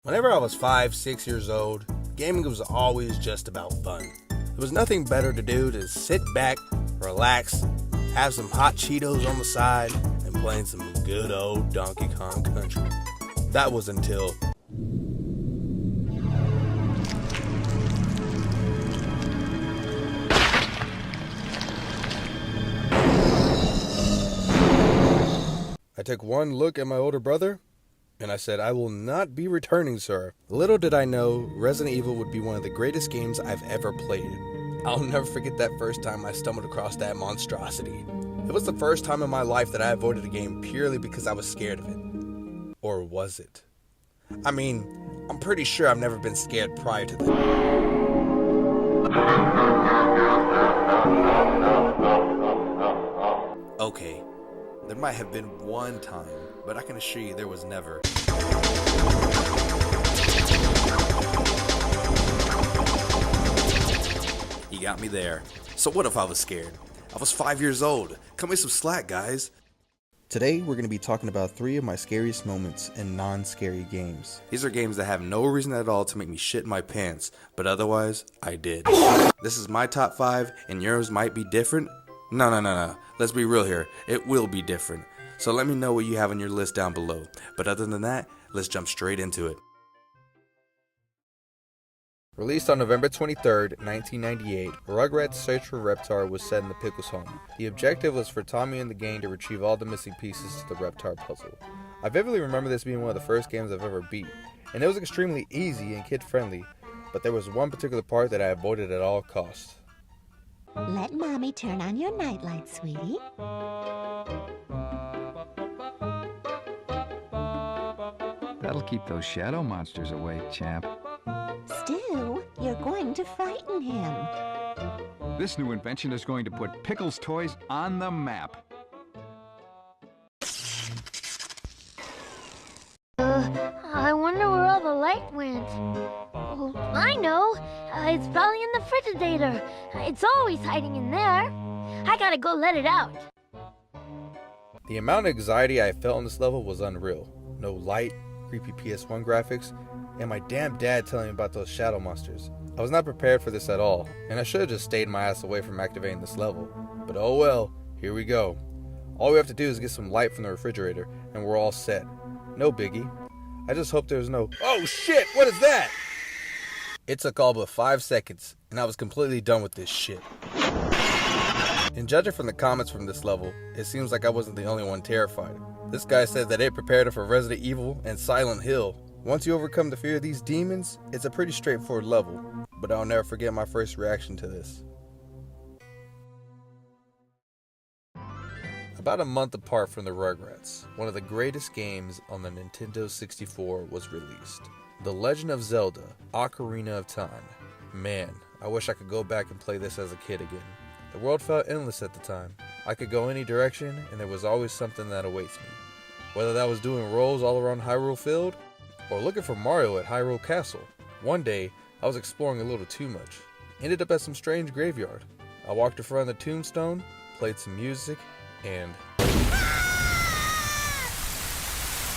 Whenever I was 5, 6 years old, gaming was always just about fun. There was nothing better to do than sit back, relax, have some hot Cheetos on the side, and playing some good old Donkey Kong Country. That was until I took one look at my older brother, and I said, "I will not be returning, sir." Little did I know, Resident Evil would be one of the greatest games I've ever played. I'll never forget that first time I stumbled across that monstrosity. It was the first time in my life that I avoided a game purely because I was scared of it. Or was it? I mean, I'm pretty sure I've never been scared prior to that. Okay, there might have been one time, but I can assure you there was never. You got me there. So what if I was scared? I was 5 years old. Cut me some slack, guys. Today, we're going to be talking about 3 of my scariest moments in non-scary games. These are games that have no reason at all to make me shit my pants, but otherwise, I did. This is my top 5, and yours might be different. No. Let's be real here. It will be different. So let me know what you have on your list down below. But other than that, let's jump straight into it. Released on November 23rd, 1998, Rugrats Search for Reptar was set in the Pickles home. The objective was for Tommy and the gang to retrieve all the missing pieces to the Reptar puzzle. I vividly remember this being one of the first games I've ever beat, and it was extremely easy and kid-friendly, but there was one particular part that I avoided at all costs. Let Mommy turn on your nightlight, sweetie. That'll keep those shadow monsters away, champ. Stu, you're going to frighten him. This new invention is going to put Pickles toys on the map. I wonder where all the light went. Oh, I know. It's probably in the Frigidator. It's always hiding in there. I gotta go let it out. The amount of anxiety I felt on this level was unreal. No light, creepy PS1 graphics, and my damn dad telling me about those shadow monsters. I was not prepared for this at all, and I should have just stayed my ass away from activating this level. But oh well, here we go. All we have to do is get some light from the refrigerator, and we're all set. No biggie. I just hope there's no— oh shit, what is that? It took all but 5 seconds, and I was completely done with this shit. And judging from the comments from this level, it seems like I wasn't the only one terrified. This guy said that it prepared him for Resident Evil and Silent Hill. Once you overcome the fear of these demons, it's a pretty straightforward level, but I'll never forget my first reaction to this. About a month apart from the Rugrats, one of the greatest games on the Nintendo 64 was released. The Legend of Zelda, Ocarina of Time. Man, I wish I could go back and play this as a kid again. The world felt endless at the time. I could go any direction, and there was always something that awaits me. Whether that was doing rolls all around Hyrule Field, or looking for Mario at Hyrule Castle. One day, I was exploring a little too much. Ended up at some strange graveyard. I walked in front of the tombstone, played some music, and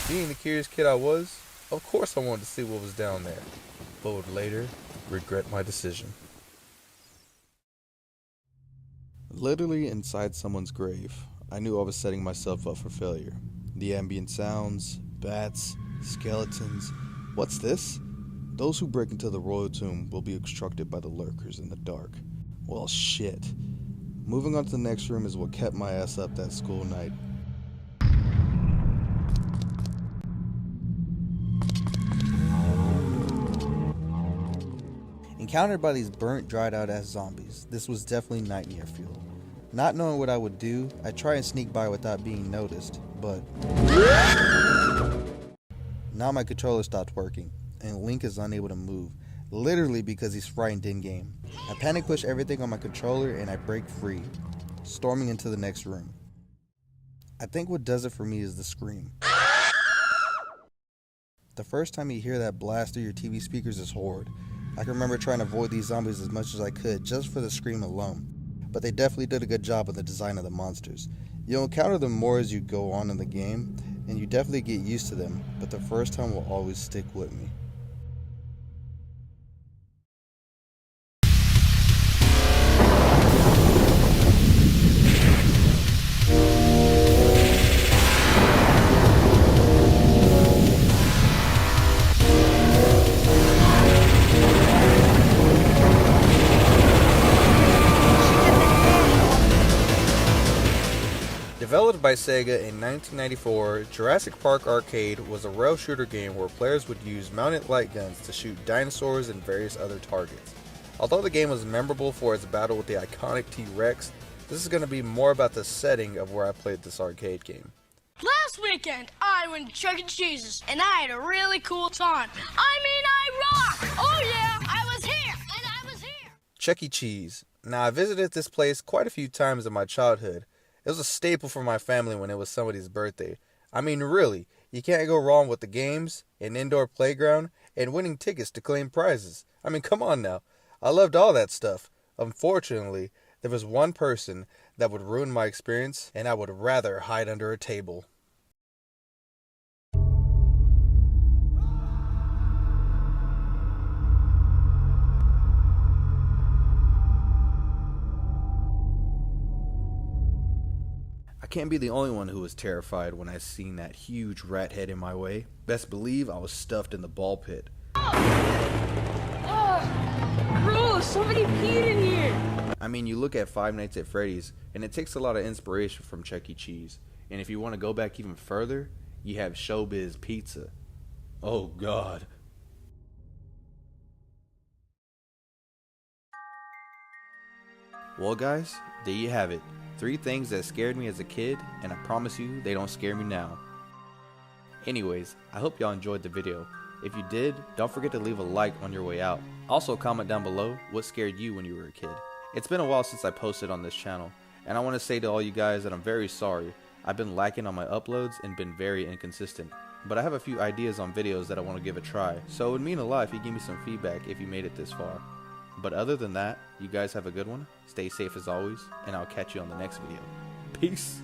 being the curious kid I was, of course I wanted to see what was down there, but would later regret my decision. Literally inside someone's grave, I knew I was setting myself up for failure. The ambient sounds, bats, skeletons. What's this? Those who break into the royal tomb will be obstructed by the lurkers in the dark. Well, shit. Moving on to the next room is what kept my ass up that school night. Encountered by these burnt, dried out ass zombies, this was definitely nightmare fuel. Not knowing what I would do, I try and sneak by without being noticed, but now my controller stopped working, and Link is unable to move, literally because he's frightened in-game. I panic push everything on my controller and I break free, storming into the next room. I think what does it for me is the scream. The first time you hear that blast through your TV speakers is horrid. I can remember trying to avoid these zombies as much as I could just for the scream alone, but they definitely did a good job with the design of the monsters. You'll encounter them more as you go on in the game, and you definitely get used to them, but the first time will always stick with me. Developed by Sega in 1994, Jurassic Park Arcade was a rail shooter game where players would use mounted light guns to shoot dinosaurs and various other targets. Although the game was memorable for its battle with the iconic T-Rex, this is going to be more about the setting of where I played this arcade game. Last weekend, I went to Chuck E. Cheese's, and I had a really cool time. I rock! Oh yeah, I was here, and I was here! Chuck E. Cheese. Now, I visited this place quite a few times in my childhood. It was a staple for my family when it was somebody's birthday. I mean, really, you can't go wrong with the games, an indoor playground, and winning tickets to claim prizes. I mean, come on now. I loved all that stuff. Unfortunately, there was one person that would ruin my experience, and I would rather hide under a table. I can't be the only one who was terrified when I seen that huge rat head in my way. Best believe I was stuffed in the ball pit. Gross, somebody peed in here! I mean, you look at Five Nights at Freddy's, and it takes a lot of inspiration from Chuck E. Cheese. And if you want to go back even further, you have Showbiz Pizza. Oh God. Well guys, there you have it. 3 things that scared me as a kid, and I promise you they don't scare me now. Anyways, I hope y'all enjoyed the video. If you did, don't forget to leave a like on your way out. Also comment down below what scared you when you were a kid. It's been a while since I posted on this channel, and I want to say to all you guys that I'm very sorry. I've been lacking on my uploads and been very inconsistent. But I have a few ideas on videos that I want to give a try, so it would mean a lot if you give me some feedback if you made it this far. But other than that, you guys have a good one, stay safe as always, and I'll catch you on the next video. Peace!